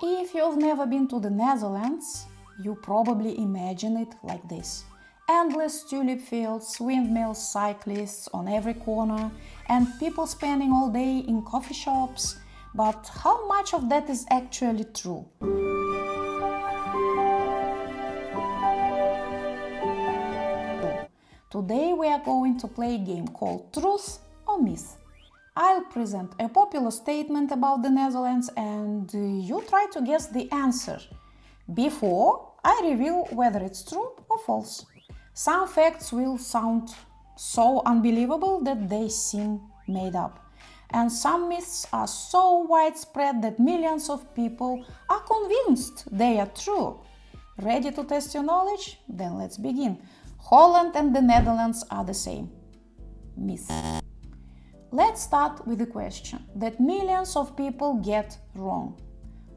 If you've never been to the Netherlands, you probably imagine it like this. Endless tulip fields, windmills, cyclists on every corner, and people spending all day in coffee shops. But how much of that is actually true? Today we are going to play a game called Truth or Myth. I'll present a popular statement about the Netherlands and you try to guess the answer before I reveal whether it's true or false. Some facts will sound so unbelievable that they seem made up. And some myths are so widespread that millions of people are convinced they are true. Ready to test your knowledge? Then let's begin. Holland and the Netherlands are the same. Myth. Let's start with the question that millions of people get wrong.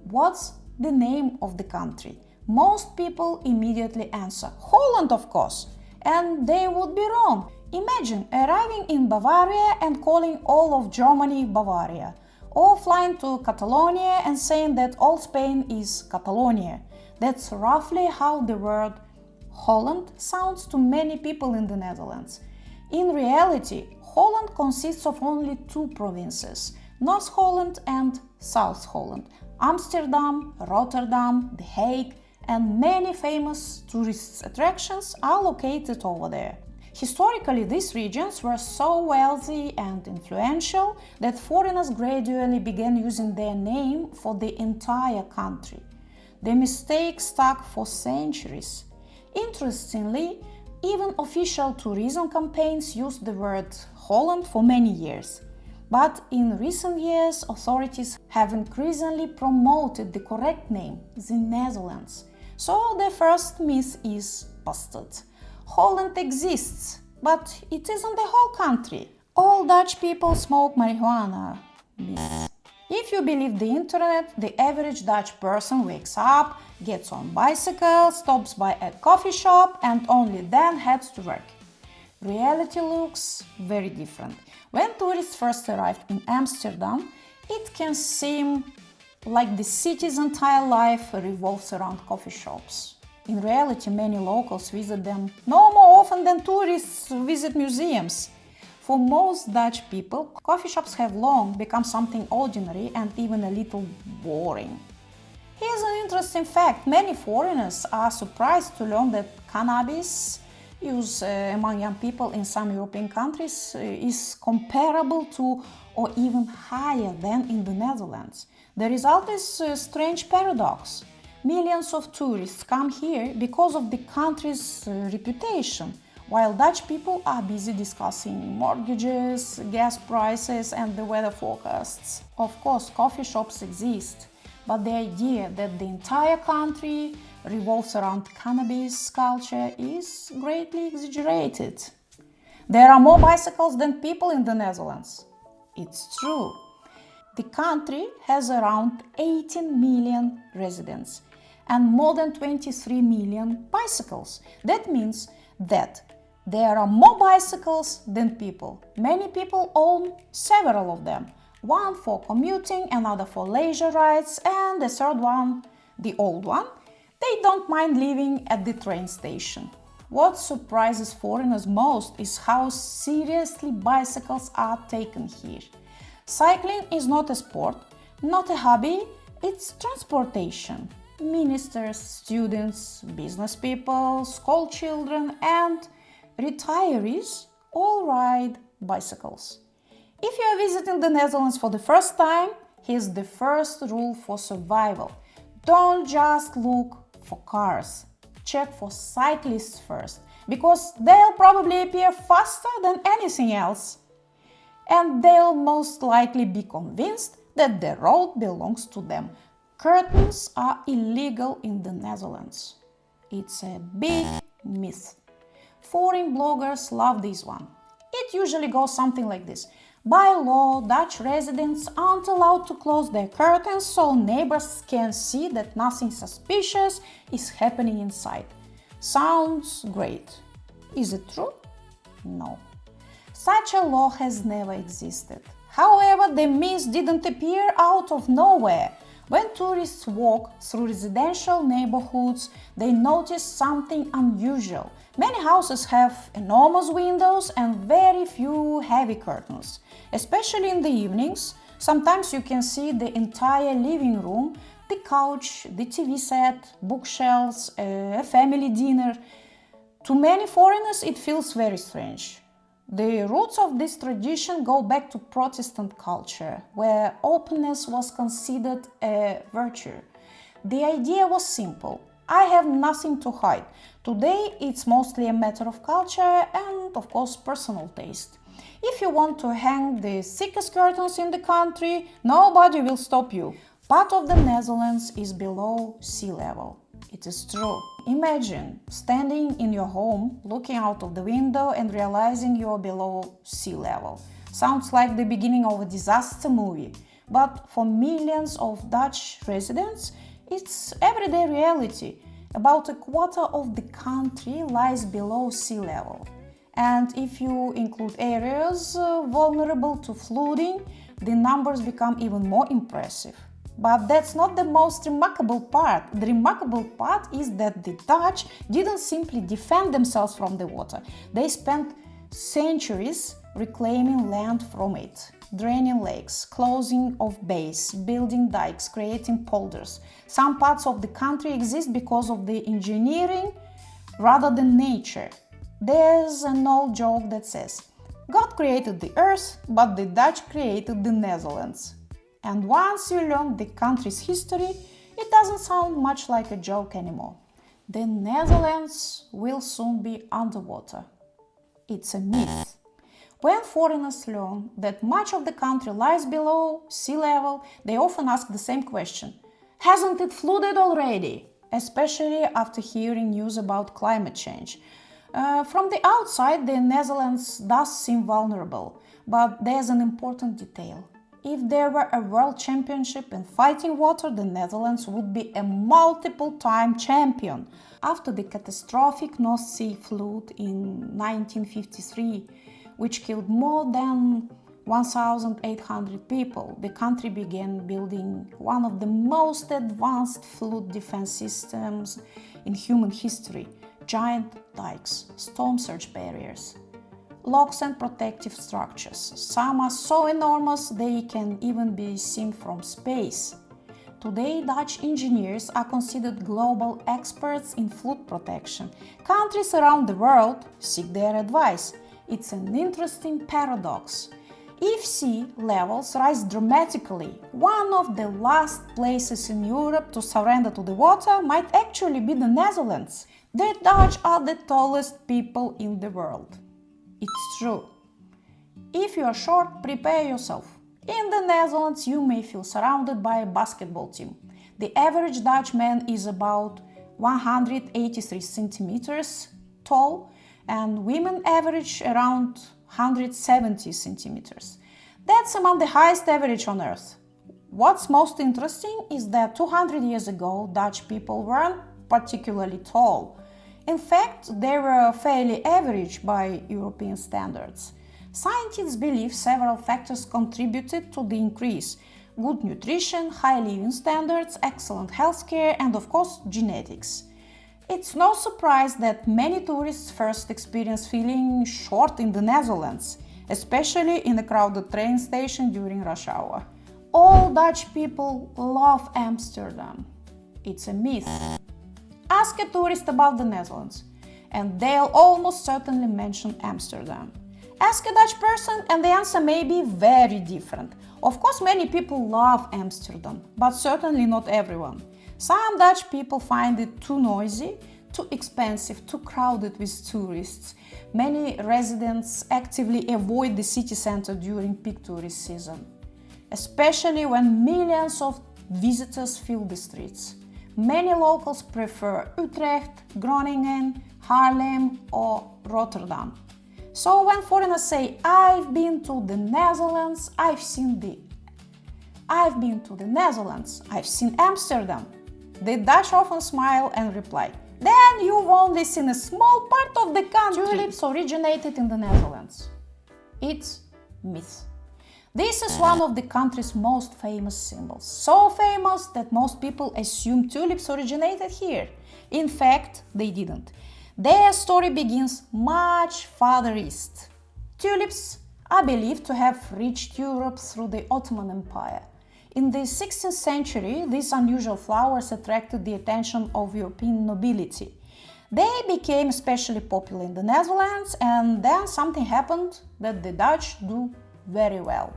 What's the name of the country? Most people immediately answer Holland, of course, and they would be wrong. Imagine arriving in Bavaria and calling all of Germany Bavaria, or flying to Catalonia and saying that all Spain is Catalonia. That's roughly how the word Holland sounds to many people in the Netherlands. In reality, Holland consists of only two provinces, North Holland and South Holland. Amsterdam, Rotterdam, The Hague, and many famous tourist attractions are located over there. Historically, these regions were so wealthy and influential that foreigners gradually began using their name for the entire country. The mistake stuck for centuries. Interestingly, even official tourism campaigns used the word Holland for many years. But in recent years, authorities have increasingly promoted the correct name, the Netherlands. So the first myth is busted. Holland exists, but it isn't the whole country. All Dutch people smoke marijuana. Myth. If you believe the internet, the average Dutch person wakes up, gets on bicycle, stops by a coffee shop, and only then heads to work. Reality looks very different. When tourists first arrived in Amsterdam, it can seem like the city's entire life revolves around coffee shops. In reality, many locals visit them no more often than tourists visit museums. For most Dutch people, coffee shops have long become something ordinary and even a little boring. Here's an interesting fact. Many foreigners are surprised to learn that cannabis use among young people in some European countries is comparable to or even higher than in the Netherlands. The result is a strange paradox. Millions of tourists come here because of the country's reputation, while Dutch people are busy discussing mortgages, gas prices, and the weather forecasts. Of course, coffee shops exist, but the idea that the entire country revolves around cannabis culture is greatly exaggerated. There are more bicycles than people in the Netherlands. It's true. The country has around 18 million residents and more than 23 million bicycles. That means that there are more bicycles than people. Many people own several of them. One for commuting, another for leisure rides, and the third one, the old one, they don't mind living at the train station. What surprises foreigners most is how seriously bicycles are taken here. Cycling is not a sport, not a hobby, it's transportation. Ministers, students, business people, school children, and retirees all ride bicycles. If you are visiting the Netherlands for the first time, here's the first rule for survival. Don't just look for cars. Check for cyclists first, because they'll probably appear faster than anything else. And they'll most likely be convinced that the road belongs to them. Curtains are illegal in the Netherlands. It's a big myth. Foreign bloggers love this one. It usually goes something like this. By law, Dutch residents aren't allowed to close their curtains so neighbors can see that nothing suspicious is happening inside. Sounds great. Is it true? No. Such a law has never existed. However, the myth didn't appear out of nowhere. When tourists walk through residential neighborhoods, they notice something unusual. Many houses have enormous windows and very few heavy curtains. Especially in the evenings, sometimes you can see the entire living room, the couch, the TV set, bookshelves, a family dinner. To many foreigners, it feels very strange. The roots of this tradition go back to Protestant culture, where openness was considered a virtue. The idea was simple: I have nothing to hide. Today, it's mostly a matter of culture and, of course, personal taste. If you want to hang the thickest curtains in the country, nobody will stop you. Part of the Netherlands is below sea level. It is true. Imagine standing in your home, looking out of the window and realizing you're below sea level. Sounds like the beginning of a disaster movie. But for millions of Dutch residents, it's everyday reality. About a quarter of the country lies below sea level. And if you include areas vulnerable to flooding, the numbers become even more impressive. But that's not the most remarkable part. The remarkable part is that the Dutch didn't simply defend themselves from the water. They spent centuries reclaiming land from it, draining lakes, closing off bays, building dikes, creating polders. Some parts of the country exist because of the engineering rather than nature. There's an old joke that says, God created the earth, but the Dutch created the Netherlands. And once you learn the country's history, it doesn't sound much like a joke anymore. The Netherlands will soon be underwater. It's a myth. When foreigners learn that much of the country lies below sea level, they often ask the same question: hasn't it flooded already? Especially after hearing news about climate change. From the outside, the Netherlands does seem vulnerable, but there's an important detail. If there were a world championship in fighting water, the Netherlands would be a multiple-time champion. After the catastrophic North Sea flood in 1953, which killed more than 1,800 people, the country began building one of the most advanced flood defense systems in human history: giant dikes, storm surge barriers, locks and protective structures. Some are so enormous they can even be seen from space. Today, Dutch engineers are considered global experts in flood protection. Countries around the world seek their advice. It's an interesting paradox. If sea levels rise dramatically, one of the last places in Europe to surrender to the water might actually be the Netherlands. The Dutch are the tallest people in the world. It's true. If you are short, prepare yourself. In the Netherlands, you may feel surrounded by a basketball team. The average Dutch man is about 183 centimeters tall, and women average around 170 centimeters. That's among the highest average on Earth. What's most interesting is that 200 years ago, Dutch people weren't particularly tall. In fact, they were fairly average by European standards. Scientists believe several factors contributed to the increase: good nutrition, high living standards, excellent healthcare, and of course, genetics. It's no surprise that many tourists first experience feeling short in the Netherlands, especially in a crowded train station during rush hour. All Dutch people love Amsterdam. It's a myth. Ask a tourist about the Netherlands, and they'll almost certainly mention Amsterdam. Ask a Dutch person, and the answer may be very different. Of course, many people love Amsterdam, but certainly not everyone. Some Dutch people find it too noisy, too expensive, too crowded with tourists. Many residents actively avoid the city center during peak tourist season, especially when millions of visitors fill the streets. Many locals prefer Utrecht, Groningen, Haarlem, or Rotterdam. So when foreigners say, I've been to the Netherlands, I've seen Amsterdam, the Dutch often smile and reply, then you've only seen a small part of the country. Tulips originated in the Netherlands. It's myth. This is one of the country's most famous symbols. So famous that most people assume tulips originated here. In fact, they didn't. Their story begins much farther east. Tulips are believed to have reached Europe through the Ottoman Empire. In the 16th century, these unusual flowers attracted the attention of European nobility. They became especially popular in the Netherlands, and then something happened that the Dutch do very well.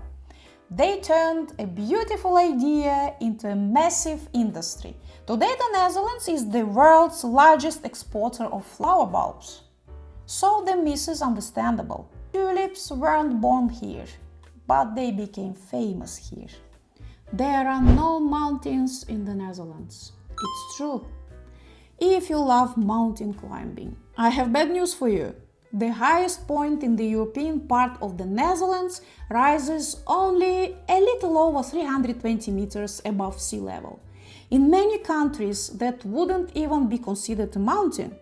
They turned a beautiful idea into a massive industry. Today, the Netherlands is the world's largest exporter of flower bulbs. So the miss is understandable. Tulips weren't born here, but they became famous here. There are no mountains in the Netherlands. It's true. If you love mountain climbing, I have bad news for you. The highest point in the European part of the Netherlands rises only a little over 320 meters above sea level. In many countries, that wouldn't even be considered a mountain.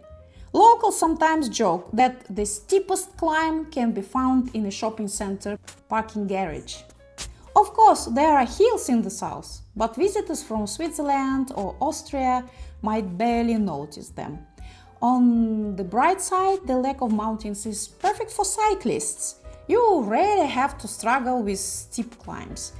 Locals sometimes joke that the steepest climb can be found in a shopping center parking garage. Of course, there are hills in the south, but visitors from Switzerland or Austria might barely notice them. On the bright side, the lack of mountains is perfect for cyclists. You rarely have to struggle with steep climbs,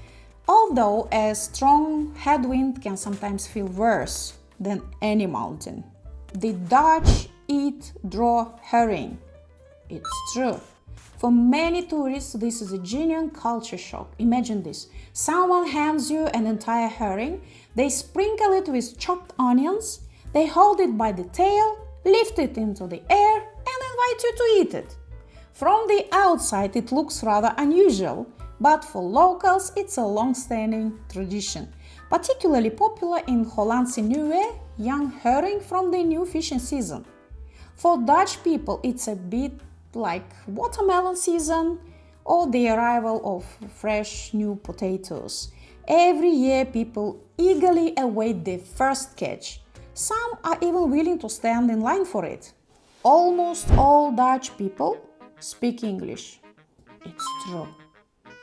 although a strong headwind can sometimes feel worse than any mountain. The Dutch eat raw herring. It's true. For many tourists, this is a genuine culture shock. Imagine this. Someone hands you an entire herring, they sprinkle it with chopped onions, they hold it by the tail, lift it into the air, and invite you to eat it. From the outside, it looks rather unusual, but for locals, it's a long-standing tradition. Particularly popular in Hollandse Nieuwe, young herring from the new fishing season. For Dutch people, it's a bit like watermelon season or the arrival of fresh new potatoes. Every year, people eagerly await their first catch. Some are even willing to stand in line for it. Almost all Dutch people speak English. It's true.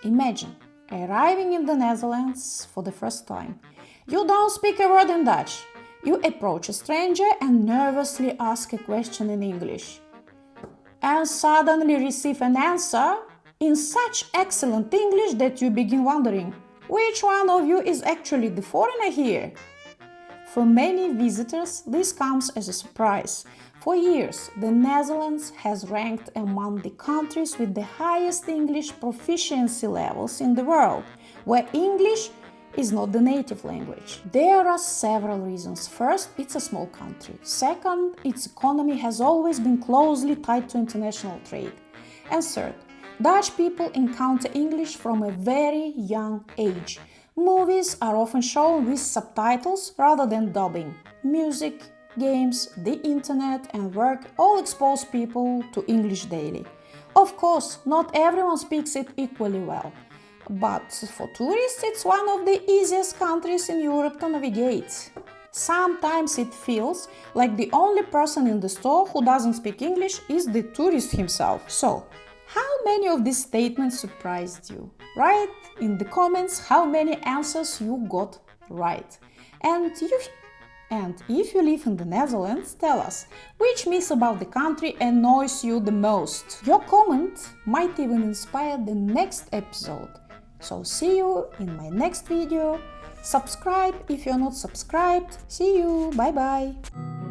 Imagine arriving in the Netherlands for the first time. You don't speak a word in Dutch. You approach a stranger and nervously ask a question in English. And suddenly receive an answer in such excellent English that you begin wondering, which one of you is actually the foreigner here? For many visitors, this comes as a surprise. For years, the Netherlands has ranked among the countries with the highest English proficiency levels in the world, where English is not the native language. There are several reasons. First, it's a small country. Second, its economy has always been closely tied to international trade. And third, Dutch people encounter English from a very young age. Movies are often shown with subtitles rather than dubbing. Music, games, the internet and work all expose people to English daily. Of course, not everyone speaks it equally well. But for tourists, it's one of the easiest countries in Europe to navigate. Sometimes it feels like the only person in the store who doesn't speak English is the tourist himself. So, how many of these statements surprised you? Write in the comments how many answers you got right. And if you live in the Netherlands, tell us which myth about the country annoys you the most. Your comment might even inspire the next episode. So see you in my next video. Subscribe if you're not subscribed. See you. Bye bye.